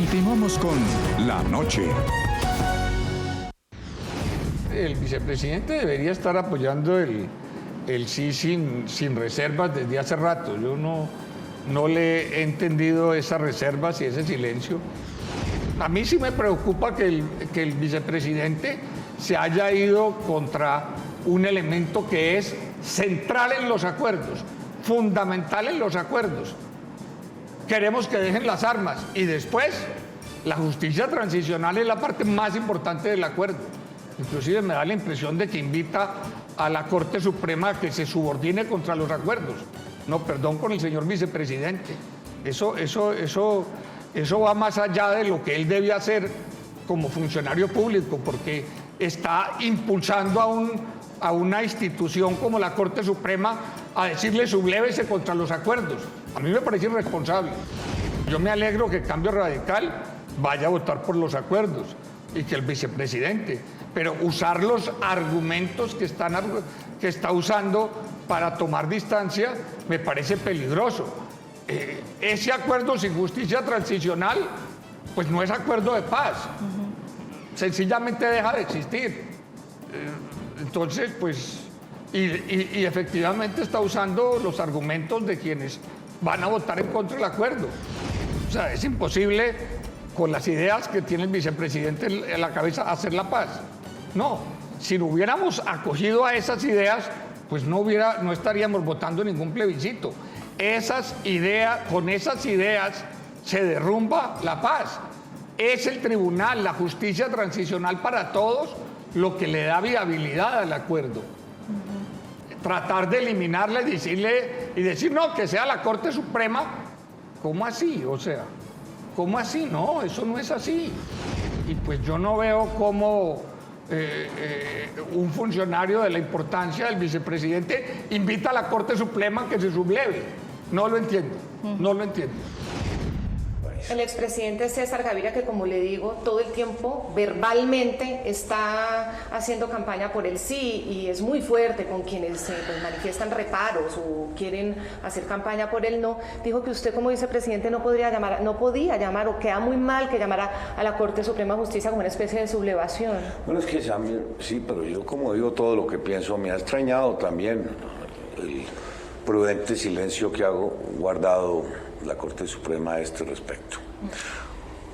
Continuamos con La Noche. El vicepresidente debería estar apoyando el sí sin reservas desde hace rato. Yo no le he entendido esas reservas y ese silencio. A mí sí me preocupa que el vicepresidente se haya ido contra un elemento que es central en los acuerdos, fundamental en los acuerdos. Queremos que dejen las armas y después la justicia transicional es la parte más importante del acuerdo. Inclusive me da la impresión de que invita a la Corte Suprema a que se subordine contra los acuerdos. No, perdón con el señor vicepresidente. Eso va más allá de lo que él debe hacer como funcionario público, porque está impulsando a una institución como la Corte Suprema a decirle sublévese contra los acuerdos. A mí me parece irresponsable. Yo me alegro que Cambio Radical vaya a votar por los acuerdos y que el vicepresidente, pero usar los argumentos que está usando para tomar distancia me parece peligroso. Ese acuerdo sin justicia transicional pues no es acuerdo de paz. Sencillamente deja de existir. Entonces, pues, y efectivamente está usando los argumentos de quienes van a votar en contra del acuerdo. O sea, es imposible con las ideas que tiene el vicepresidente en la cabeza hacer la paz. No, si no hubiéramos acogido a esas ideas, pues no estaríamos votando ningún plebiscito. Con esas ideas se derrumba la paz. Es el tribunal, la justicia transicional para todos, lo que le da viabilidad al acuerdo. Tratar de eliminarle, decir no, que sea la Corte Suprema, ¿cómo así? O sea, ¿cómo así? No, eso no es así. Y pues yo no veo cómo un funcionario de la importancia del vicepresidente invita a la Corte Suprema a que se subleve. No lo entiendo, no lo entiendo. El expresidente César Gaviria, que como le digo, todo el tiempo verbalmente está haciendo campaña por el sí y es muy fuerte con quienes pues, manifiestan reparos o quieren hacer campaña por el no, dijo que usted como vicepresidente no podía llamar o queda muy mal que llamara a la Corte Suprema de Justicia como una especie de sublevación. Bueno, es que sí, pero yo como digo todo lo que pienso, me ha extrañado también el prudente silencio que ha guardado la Corte Suprema a este respecto.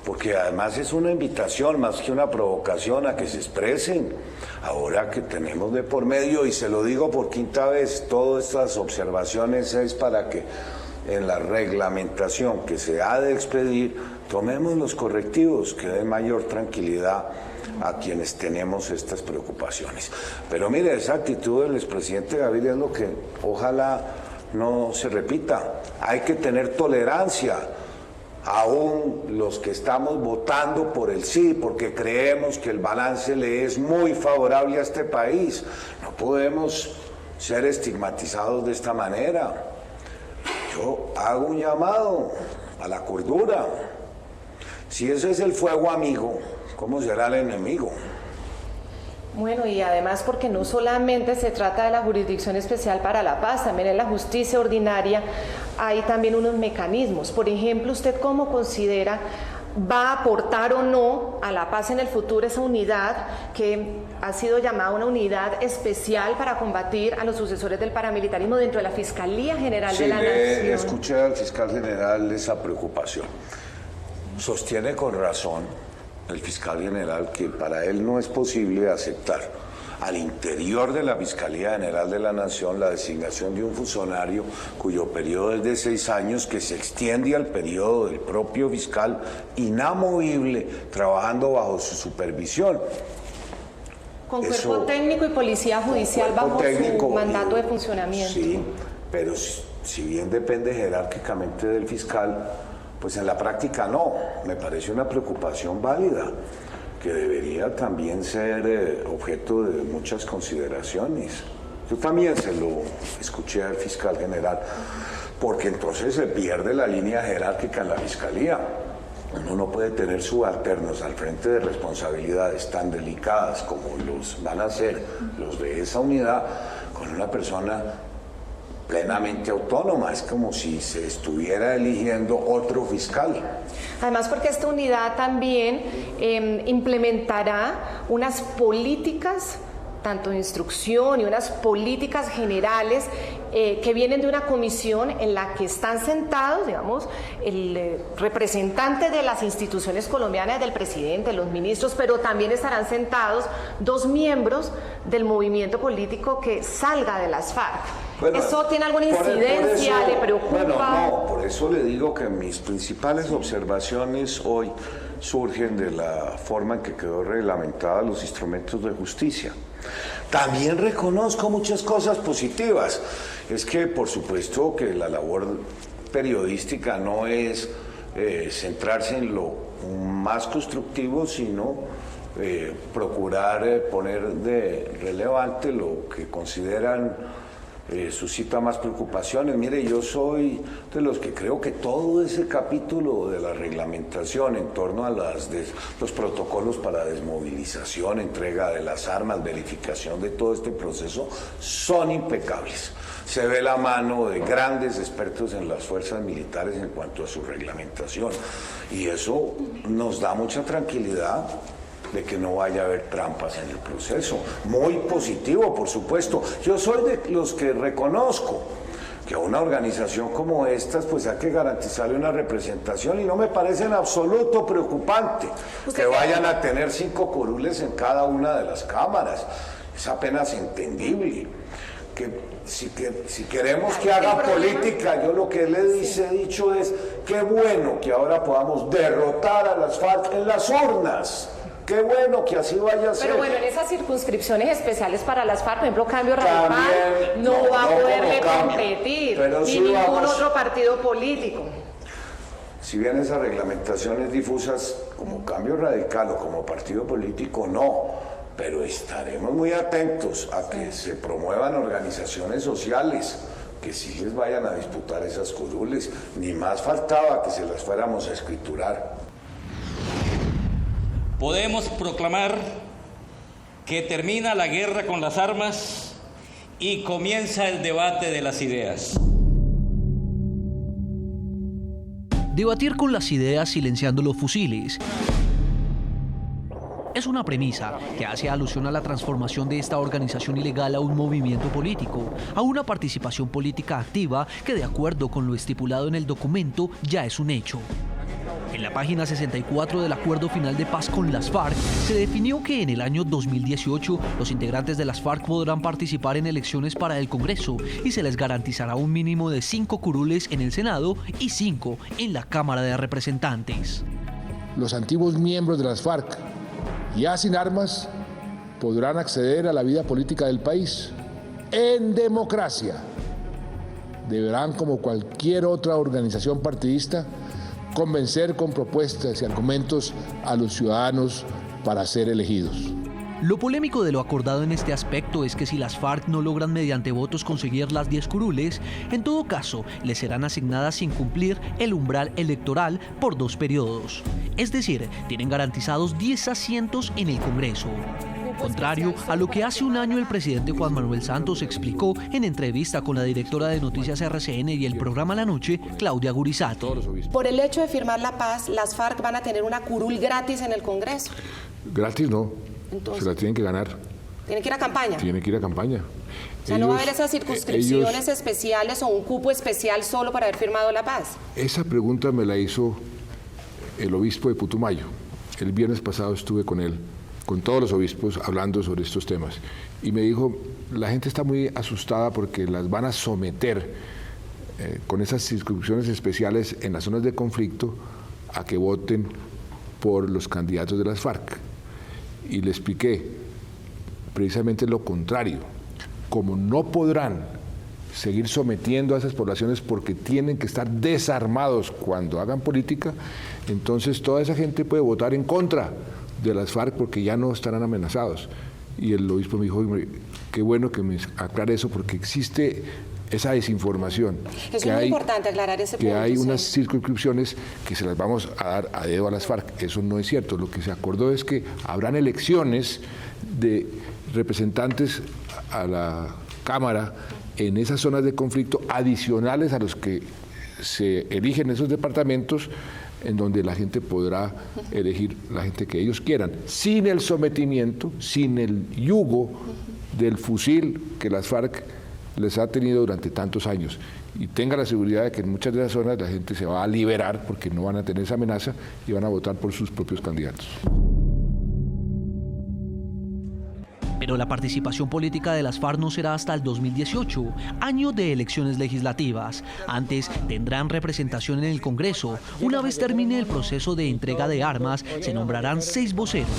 Porque además es una invitación más que una provocación a que se expresen. Ahora que tenemos de por medio, y se lo digo por quinta vez, todas estas observaciones es para que en la reglamentación que se ha de expedir tomemos los correctivos que den mayor tranquilidad a quienes tenemos estas preocupaciones. Pero mire, esa actitud del expresidente Gaviria es lo que ojalá no se repita. Hay que tener tolerancia, aún los que estamos votando por el sí, porque creemos que el balance le es muy favorable a este país. No podemos ser estigmatizados de esta manera. Yo hago un llamado a la cordura. Si ese es el fuego amigo, ¿cómo será el enemigo? Bueno, y además porque no solamente se trata de la Jurisdicción Especial para la Paz, también en la justicia ordinaria hay también unos mecanismos. Por ejemplo, ¿usted cómo considera va a aportar o no a la paz en el futuro esa unidad que ha sido llamada una unidad especial para combatir a los sucesores del paramilitarismo dentro de la Fiscalía General de la Nación? Sí, escuché al fiscal general esa preocupación. Sostiene con razón el fiscal general que para él no es posible aceptar al interior de la Fiscalía General de la Nación la designación de un funcionario cuyo periodo es de 6 años, que se extiende al periodo del propio fiscal inamovible, trabajando bajo su supervisión. Con cuerpo técnico y policía judicial bajo su mandato de funcionamiento. Sí, pero si bien depende jerárquicamente del fiscal, pues en la práctica no. Me parece una preocupación válida que debería también ser objeto de muchas consideraciones. Yo también se lo escuché al fiscal general, porque entonces se pierde la línea jerárquica en la fiscalía. Uno no puede tener subalternos al frente de responsabilidades tan delicadas como los van a ser los de esa unidad, con una persona plenamente autónoma, es como si se estuviera eligiendo otro fiscal. Además, porque esta unidad también implementará unas políticas, tanto de instrucción y unas políticas generales que vienen de una comisión en la que están sentados, digamos, el representante de las instituciones colombianas, del presidente, los ministros, pero también estarán sentados 2 miembros del movimiento político que salga de las FARC. Bueno, ¿eso tiene alguna incidencia? ¿Le preocupa? Bueno, no, por eso le digo que mis principales observaciones hoy surgen de la forma en que quedó reglamentada los instrumentos de justicia. También reconozco muchas cosas positivas. Es que, por supuesto, que la labor periodística no es centrarse en lo más constructivo, sino procurar poner de relevante lo que consideran suscita más preocupaciones. Mire, yo soy de los que creo que todo ese capítulo de la reglamentación en torno a los protocolos para desmovilización, entrega de las armas, verificación de todo este proceso, son impecables. Se ve la mano de grandes expertos en las fuerzas militares en cuanto a su reglamentación, y eso nos da mucha tranquilidad de que no vaya a haber trampas en el proceso. Muy positivo, por supuesto. Yo soy de los que reconozco que a una organización como estas pues hay que garantizarle una representación, y no me parece en absoluto preocupante que vayan a tener 5 curules en cada una de las cámaras. Es apenas entendible. Que si queremos que haga política, yo lo que le he dicho es qué bueno que ahora podamos derrotar a las FARC en las urnas. Qué bueno que así vaya a ser. Pero bueno, en esas circunscripciones especiales para las FARC, por ejemplo, Cambio Radical no va a poderle competir, ni sí ningún otro partido político. Si bien esas reglamentaciones difusas como Cambio Radical o como partido político, no. Pero estaremos muy atentos a que se promuevan organizaciones sociales que sí les vayan a disputar esas curules. Ni más faltaba que se las fuéramos a escriturar. Podemos proclamar que termina la guerra con las armas y comienza el debate de las ideas. Debatir con las ideas silenciando los fusiles es una premisa que hace alusión a la transformación de esta organización ilegal a un movimiento político, a una participación política activa que, de acuerdo con lo estipulado en el documento, ya es un hecho. En la página 64 del Acuerdo Final de Paz con las FARC, se definió que en el año 2018 los integrantes de las FARC podrán participar en elecciones para el Congreso y se les garantizará un mínimo de 5 curules en el Senado y 5 en la Cámara de Representantes. Los antiguos miembros de las FARC, ya sin armas, podrán acceder a la vida política del país en democracia. Deberán, como cualquier otra organización partidista, convencer con propuestas y argumentos a los ciudadanos para ser elegidos. Lo polémico de lo acordado en este aspecto es que si las FARC no logran mediante votos conseguir las 10 curules, en todo caso les serán asignadas sin cumplir el umbral electoral por 2 periodos. Es decir, tienen garantizados 10 asientos en el Congreso. Contrario a lo que hace un año el presidente Juan Manuel Santos explicó en entrevista con la directora de Noticias RCN y el programa La Noche, Claudia Gurizati. Por el hecho de firmar la paz, las FARC van a tener una curul gratis en el Congreso. Gratis no. Entonces, se la tienen que ganar. ¿Tienen que ir a campaña? Tienen que ir a campaña. O sea, ¿no va a haber esas circunscripciones especiales o un cupo especial solo para haber firmado la paz? Esa pregunta me la hizo el obispo de Putumayo. El viernes pasado estuve con él, con todos los obispos, hablando sobre estos temas. Y me dijo, la gente está muy asustada porque las van a someter con esas circunscripciones especiales en las zonas de conflicto a que voten por los candidatos de las FARC. Y le expliqué precisamente lo contrario. Como no podrán seguir sometiendo a esas poblaciones porque tienen que estar desarmados cuando hagan política, entonces toda esa gente puede votar en contra de las FARC porque ya no estarán amenazados. Y el obispo me dijo, qué bueno que me aclare eso porque existe esa desinformación. Es muy importante aclarar ese punto. Que hay unas circunscripciones que se las vamos a dar a dedo a las FARC. Eso no es cierto. Lo que se acordó es que habrán elecciones de representantes a la Cámara en esas zonas de conflicto adicionales a los que se eligen esos departamentos, en donde la gente podrá elegir la gente que ellos quieran, sin el sometimiento, sin el yugo del fusil que las FARC les ha tenido durante tantos años. Y tenga la seguridad de que en muchas de esas zonas la gente se va a liberar porque no van a tener esa amenaza y van a votar por sus propios candidatos. Pero la participación política de las FARC no será hasta el 2018, año de elecciones legislativas. Antes tendrán representación en el Congreso. Una vez termine el proceso de entrega de armas, se nombrarán 6 voceros,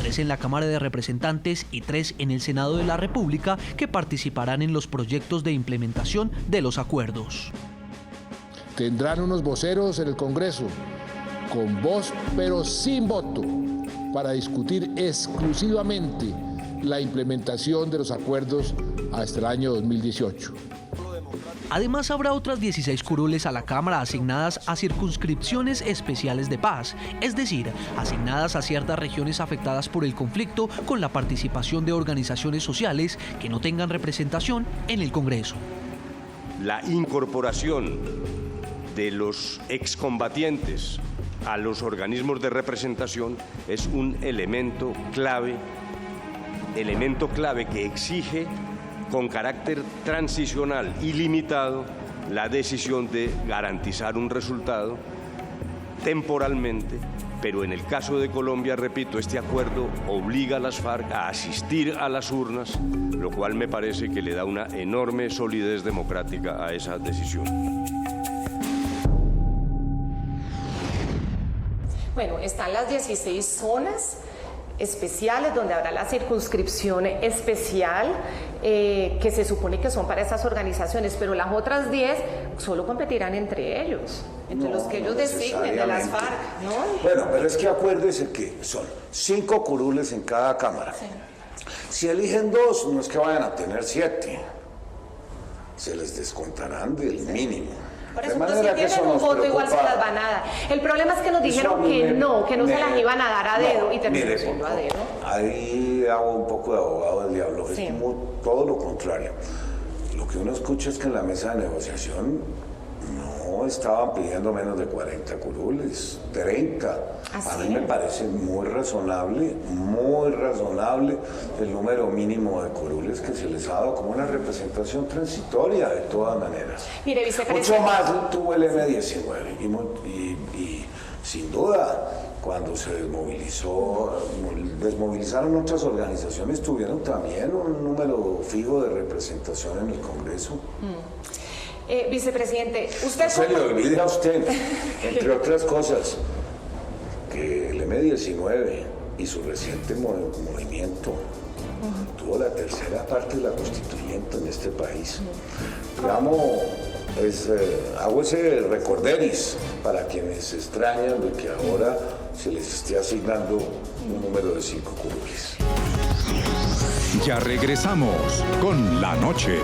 3 en la Cámara de Representantes y 3 en el Senado de la República, que participarán en los proyectos de implementación de los acuerdos. Tendrán unos voceros en el Congreso, con voz pero sin voto, para discutir exclusivamente la implementación de los acuerdos hasta el año 2018. Además, habrá otras 16 curules a la Cámara asignadas a circunscripciones especiales de paz, es decir, asignadas a ciertas regiones afectadas por el conflicto, con la participación de organizaciones sociales que no tengan representación en el Congreso. La incorporación de los excombatientes a los organismos de representación es un elemento clave que exige con carácter transicional y limitado la decisión de garantizar un resultado temporalmente, pero en el caso de Colombia, repito, este acuerdo obliga a las FARC a asistir a las urnas, lo cual me parece que le da una enorme solidez democrática a esa decisión. Bueno, están las 16 zonas especiales donde habrá la circunscripción especial que se supone que son para esas organizaciones, pero las otras 10 solo competirán entre ellos, entre los que ellos designen de las FARC, ¿no? Bueno, pero es que acuérdese que son 5 curules en cada cámara. Sí. Si eligen 2, no es que vayan a tener 7, se les descontarán del mínimo. Por eso, si tienen un voto, igual se las van a dar. El problema es que nos dijeron que no se las iban a dar a dedo, y terminó siendo a dedo. Ahí hago un poco de abogado del diablo, sí. Es como todo lo contrario. Lo que uno escucha es que en la mesa de negociación no estaban pidiendo menos de 40 curules, 30. A mí me parece muy razonable el número mínimo de curules que se les ha dado como una representación transitoria, de todas maneras. Mire, vicepresidente. Mucho más tuvo el M-19 y sin duda, cuando se desmovilizaron otras organizaciones, tuvieron también un número fijo de representación en el Congreso. Vicepresidente, usted... No se le olvide a usted, entre otras cosas, que el M-19 y su reciente movimiento tuvo la tercera parte de la constituyente en este país. Hago ese recorderis para quienes extrañan de que ahora se les esté asignando un número de 5 curules. Ya regresamos con La Noche.